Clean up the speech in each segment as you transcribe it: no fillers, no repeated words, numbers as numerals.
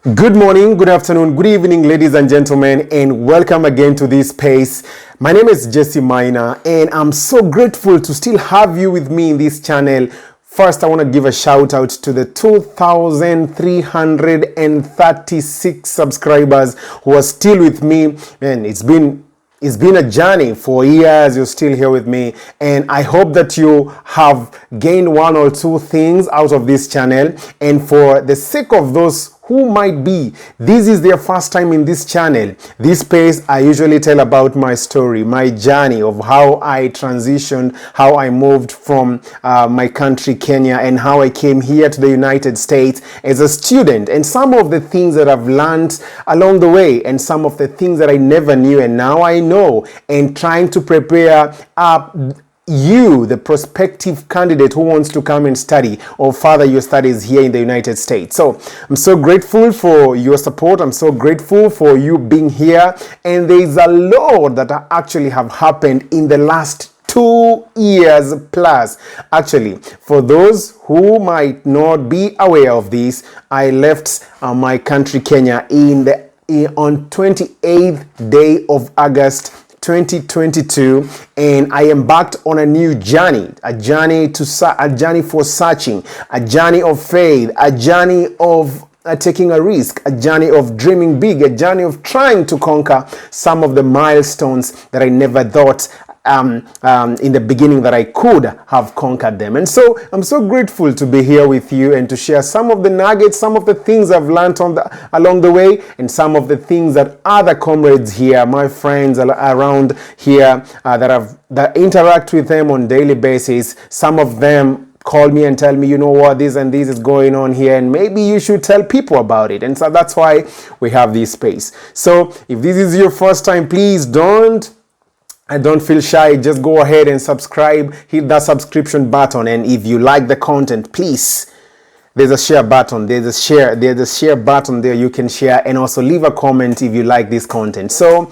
Good morning, good afternoon, good evening, ladies and gentlemen, and welcome again to this space. My name is Jesse Maina, and I'm so grateful to still have you with me in this channel. First, I want to give a shout out to the 2,336 subscribers who are still with me. Man, it's been a journey for years. You're still here with me, and I hope that you have gained one or two things out of this channel. And for the sake of those who might be this is their first time in this channel, this space, I usually tell about my story, my journey of how I transitioned, how I moved from my country Kenya, and how I came here to the United States as a student, and some of the things that I've learned along the way, and some of the things that I never knew and now I know, and trying to prepare you, the prospective candidate who wants to come and study or further your studies here in the United States. So I'm so grateful for your support. I'm so grateful for you being here. And there is a lot that actually have happened in the last 2 years plus. Actually, for those who might not be aware of this, I left my country Kenya on 28th day of August 2022, and I embarked on a new journey, a journey for searching, a journey of faith, a journey of taking a risk, a journey of dreaming big, a journey of trying to conquer some of the milestones that I never thought in the beginning that I could have conquered them. And so I'm so grateful to be here with you and to share some of the nuggets, some of the things I've learned along the way, and some of the things that other comrades here, my friends around here that interact with them on a daily basis, some of them call me and tell me, you know what, this and this is going on here, and maybe you should tell people about it. And so that's why we have this space. So if this is your first time, please don't feel shy. Just go ahead and subscribe, hit that subscription button, and if you like the content, please, there's a share button, there's a share button there, you can share, and also leave a comment if you like this content. So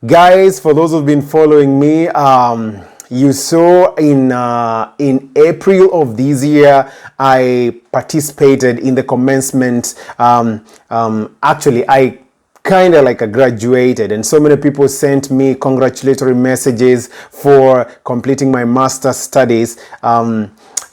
guys, for those who've been following me, you saw in April of this year, I participated in the commencement. Actually, I kind of like I graduated, and so many people sent me congratulatory messages for completing my master's studies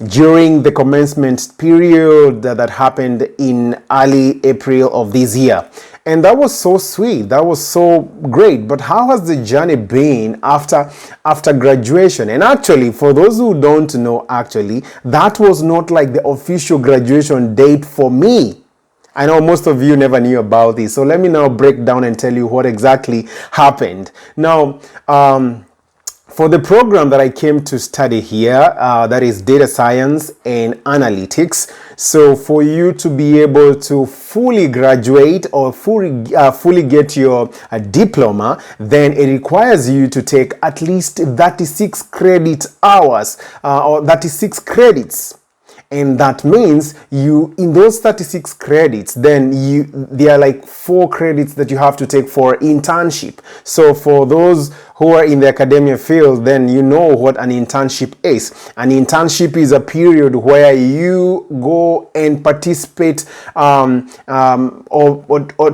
during the commencement period that happened in early April of this year. And that was so sweet, that was so great. But how has the journey been after graduation? And actually, for those who don't know, actually, that was not like the official graduation date for me. I know most of you never knew about this, so let me now break down and tell you what exactly happened. Now, for the program that I came to study here, that is data science and analytics. So for you to be able to fully graduate or fully get your diploma, then it requires you to take at least 36 credit hours or 36 credits. And that means in those 36 credits, then there are like 4 credits that you have to take for internship. So for those who are in the academia field, then you know what an internship is. An internship is a period where you go and participate or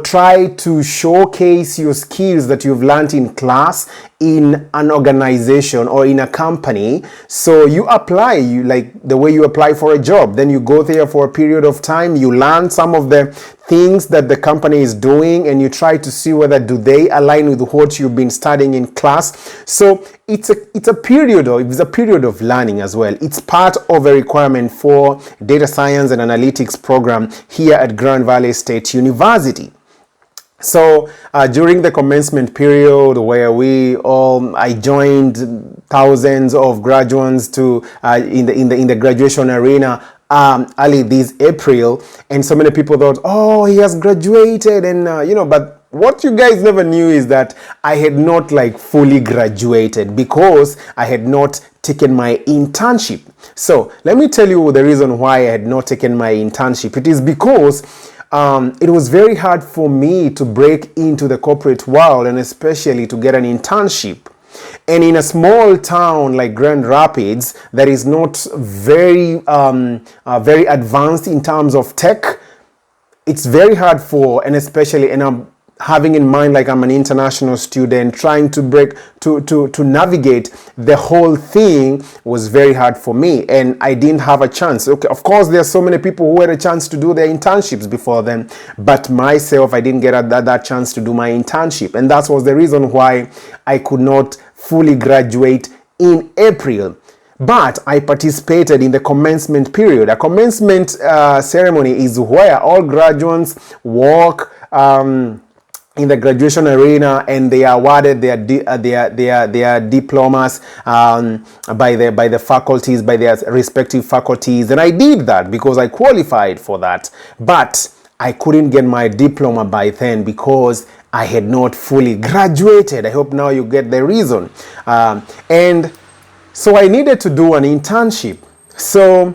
try to showcase your skills that you've learned in class in an organization or in a company. So you apply, like the way you apply for a job, then you go there for a period of time, you learn some of the things that the company is doing, and you try to see whether do they align with what you've been studying in class. So it's a period of learning as well. It's part of a requirement for data science and analytics program here at Grand Valley State University. So during the commencement period, where I joined thousands of graduates in the graduation arena early this April, and so many people thought, oh, he has graduated, and but what you guys never knew is that I had not like fully graduated because I had not taken my internship. So let me tell you the reason why I had not taken my internship. It is because it was very hard for me to break into the corporate world, and especially to get an internship. And in a small town like Grand Rapids that is not very advanced in terms of tech, it's very hard for, and especially, and I'm having in mind, like, I'm an international student trying to navigate the whole thing was very hard for me, and I didn't have a chance. Okay, of course there are so many people who had a chance to do their internships before then, but myself, I didn't get that chance to do my internship, and that was the reason why I could not fully graduate in April. But I participated in the commencement period. A commencement ceremony is where all graduates walk in the graduation arena, and they are awarded their diplomas by the faculties, by their respective faculties. And I did that because I qualified for that. But I couldn't get my diploma by then because I had not fully graduated. I hope now you get the reason. And so I needed to do an internship. So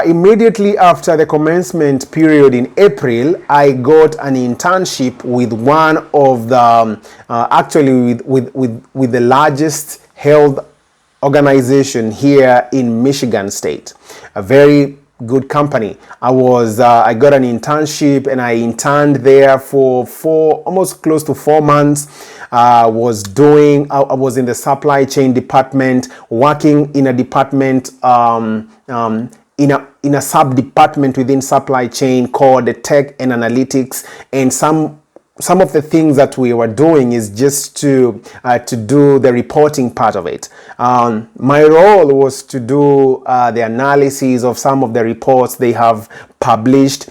immediately after the commencement period in April, I got an internship with one of the, actually with the largest health organization here in Michigan State, a very good company. I got an internship, and I interned there for almost close to 4 months. I was in the supply chain department, working in a department, in a sub-department within supply chain called the tech and analytics. And some of the things that we were doing is just to do the reporting part of it. My role was to do the analysis of some of the reports they have published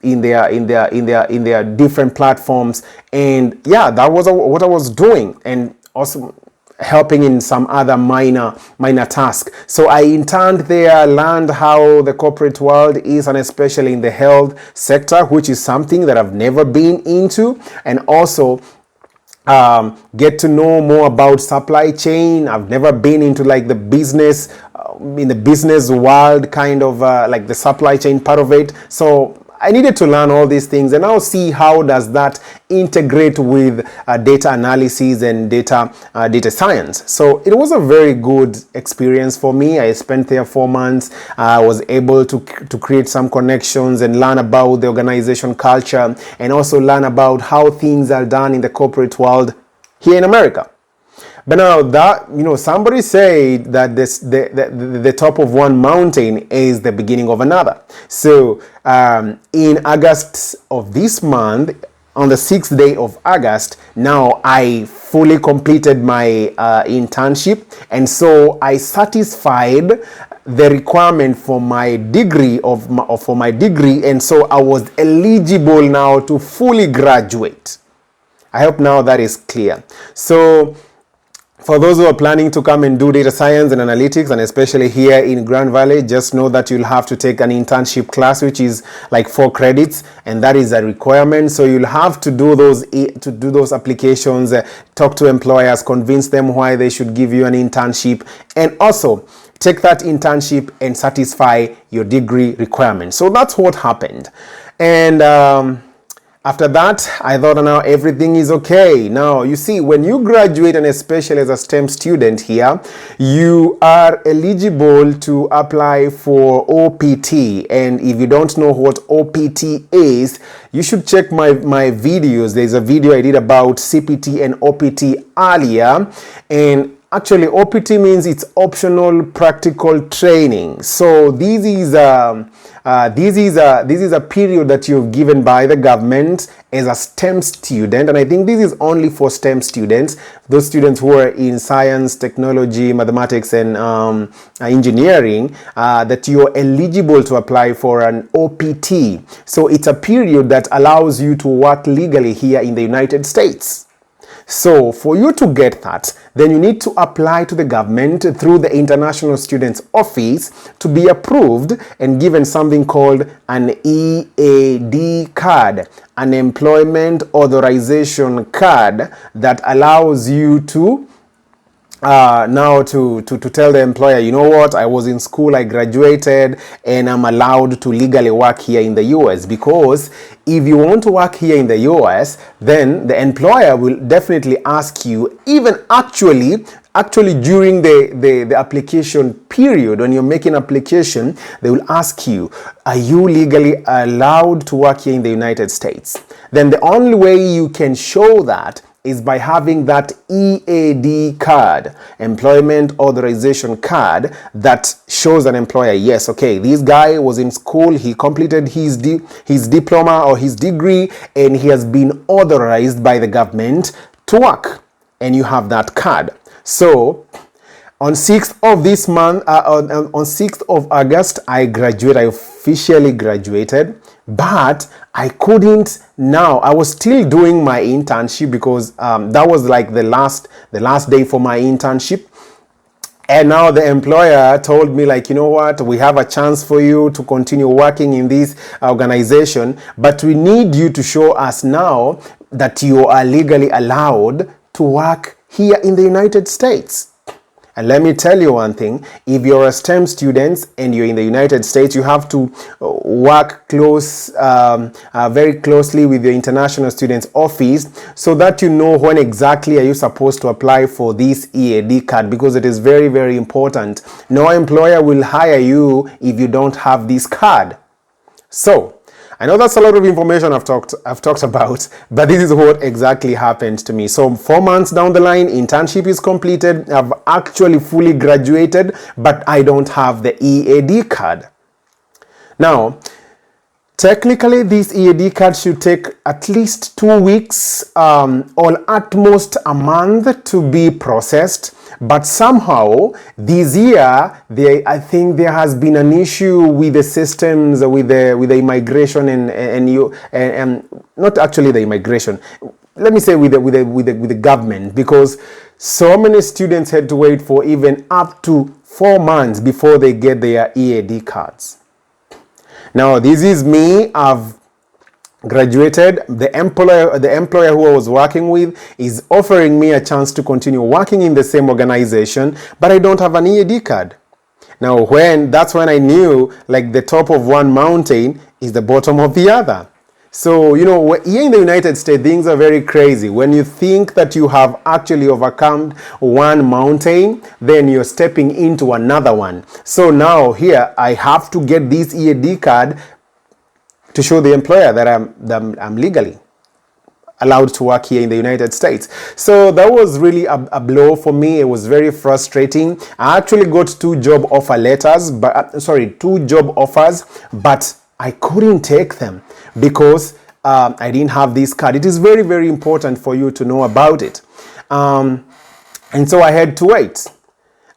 in their different platforms, and yeah, that was what I was doing, and also helping in some other minor tasks. So I interned there, learned how the corporate world is, and especially in the health sector, which is something that I've never been into, and also get to know more about supply chain. I've never been into like the business, in the business world, kind of like the supply chain part of it. So I needed to learn all these things, and now see how does that integrate with data analysis and data science. So it was a very good experience for me. I spent there 4 months. I was able to create some connections and learn about the organization culture, and also learn about how things are done in the corporate world here in America. But now that, somebody said that the top of one mountain is the beginning of another. So in August of this month, on the 6th day of August, now I fully completed my internship, and so I satisfied the requirement for my degree and so I was eligible now to fully graduate. I hope now that is clear. So for those who are planning to come and do data science and analytics, and especially here in Grand Valley, just know that you'll have to take an internship class, which is like 4 credits, and that is a requirement. So you'll have to do those applications, talk to employers, convince them why they should give you an internship, and also take that internship and satisfy your degree requirements. So that's what happened. And after that, I thought now everything is okay. Now, you see, when you graduate, and especially as a STEM student here, you are eligible to apply for OPT. And if you don't know what OPT is, you should check my videos. There's a video I did about CPT and OPT earlier. And actually, OPT means it's optional practical training. So this is a period that you're given by the government as a STEM student, and I think this is only for STEM students, those students who are in science, technology, mathematics, and engineering, that you're eligible to apply for an OPT. So it's a period that allows you to work legally here in the United States. So for you to get that, then you need to apply to the government through the International Students Office to be approved and given something called an EAD card, an employment authorization card, that allows you to now to tell the employer, you know what, I was in school, I graduated, and I'm allowed to legally work here in the US. Because if you want to work here in the US, then the employer will definitely ask you, even actually Actually, during the application period, when you're making application, they will ask you, are you legally allowed to work here in the United States? Then the only way you can show that is by having that EAD card, employment authorization card, that shows an employer, yes, okay, this guy was in school, he completed his diploma or his degree, and he has been authorized by the government to work, and you have that card. So on 6th of this month, on 6th of August, I officially graduated, but I couldn't now. I was still doing my internship because that was like the last day for my internship. And now the employer told me, like, you know what, we have a chance for you to continue working in this organization, but we need you to show us now that you are legally allowed to work here in the United States. And let me tell you one thing, if you're a STEM student and you're in the United States, you have to work very closely with the International Students Office so that you know when exactly are you supposed to apply for this EAD card, because it is very, very important. No employer will hire you if you don't have this card. So, I know that's a lot of information I've talked about, but this is what exactly happened to me. So 4 months down the line, internship is completed. I've actually fully graduated, but I don't have the EAD card. Now, technically, this EAD card should take at least 2 weeks or at most a month to be processed. But somehow this year, I think there has been an issue with the systems, with the immigration and not actually the immigration. Let me say with the government, because so many students had to wait for even up to 4 months before they get their EAD cards. Now, this is me. I've graduated. The employer who I was working with is offering me a chance to continue working in the same organization, but I don't have an EAD card. Now, that's when I knew, like, the top of one mountain is the bottom of the other. So, you know, here in the United States, things are very crazy. When you think that you have actually overcome one mountain, then you're stepping into another one. So now here, I have to get this EAD card to show the employer that I'm legally allowed to work here in the United States. So that was really a blow for me. It was very frustrating. I actually got 2 job offers, but I couldn't take them because I didn't have this card. It is very, very important for you to know about it. And so I had to wait.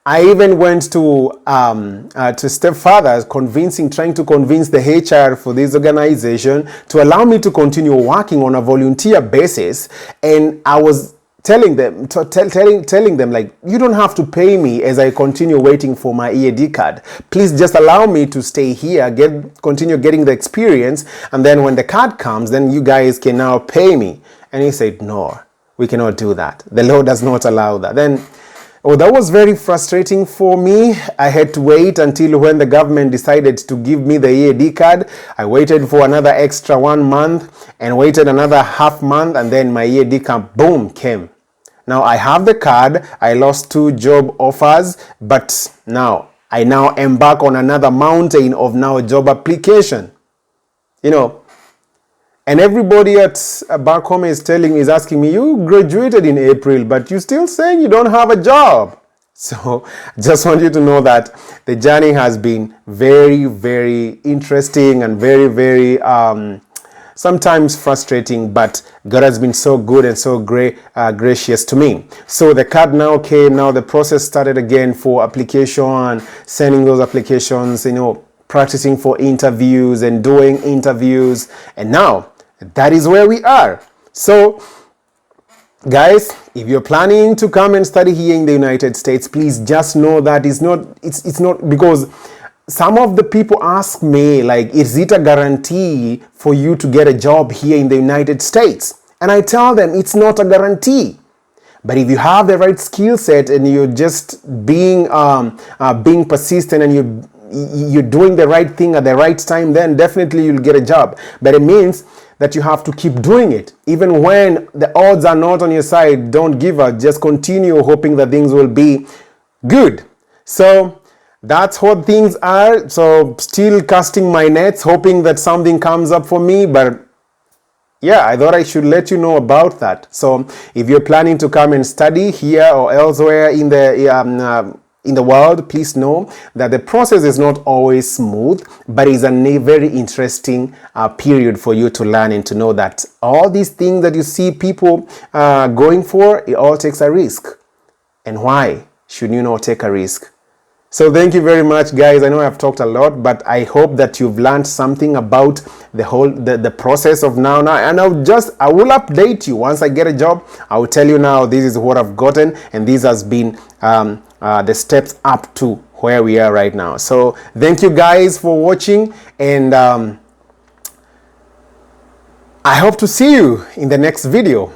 I even went to step further, trying to convince the HR for this organization to allow me to continue working on a volunteer basis. And I was telling them, like, you don't have to pay me as I continue waiting for my EAD card. Please just allow me to stay here, continue getting the experience, and then when the card comes, then you guys can now pay me. And he said, no, we cannot do that. The law does not allow that. Then, that was very frustrating for me. I had to wait until when the government decided to give me the EAD card. I waited for another extra 1 month and waited another half month, and then my EAD card, boom, came. Now I have the card. I lost 2 job offers, but now I embark on another mountain of now job application. You know, and everybody back home is asking me, you graduated in April, but you're still saying you don't have a job. So just want you to know that the journey has been very, very interesting and very, very sometimes frustrating, but God has been so good and so gracious to me. So the card now came. Now the process started again for application, sending those applications, you know, practicing for interviews and doing interviews. And now that is where we are. So guys, if you're planning to come and study here in the United States, please just know that it's not because some of the people ask me, like, is it a guarantee for you to get a job here in the United States? And I tell them it's not a guarantee. But if you have the right skill set and you're just being persistent and you're doing the right thing at the right time, then definitely you'll get a job. But it means that you have to keep doing it. Even when the odds are not on your side, don't give up. Just continue hoping that things will be good. So that's what things are. So still casting my nets, hoping that something comes up for me, but yeah, I thought I should let you know about that. So if you're planning to come and study here or elsewhere in the world, please know that the process is not always smooth, but it's a very interesting period for you to learn and to know that all these things that you see people going for, it all takes a risk. And why should you not take a risk? So thank you very much, guys. I know I've talked a lot, but I hope that you've learned something about the process of now. And I will update you once I get a job. I will tell you now, this is what I've gotten, and this has been the steps up to where we are right now. So thank you guys for watching, and I hope to see you in the next video.